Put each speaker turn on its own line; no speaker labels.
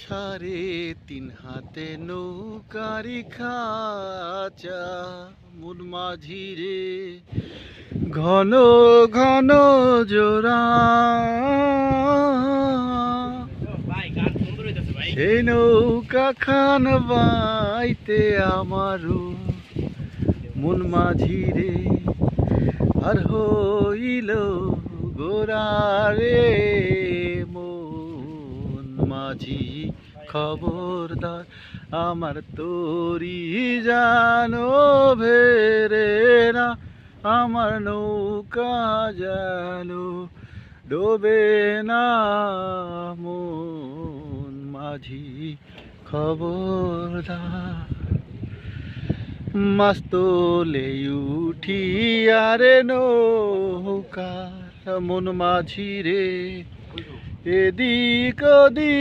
3.5 হাতে নৌকারি খাঁচা মন মাঝি রে ঘন ঘন জোড়া সেই নৌকা খান বাইতে আমারও মন মাঝি রে আর হইল গোরা রে মন মাঝি খবরদার আমার তোরি জানো ভেরে না আমার নৌকা জানো ডোবে না মন মাঝি খবরদার মাছ তোলে উঠি আরে নৌকা মন মাঝি রে এদিক ওদিক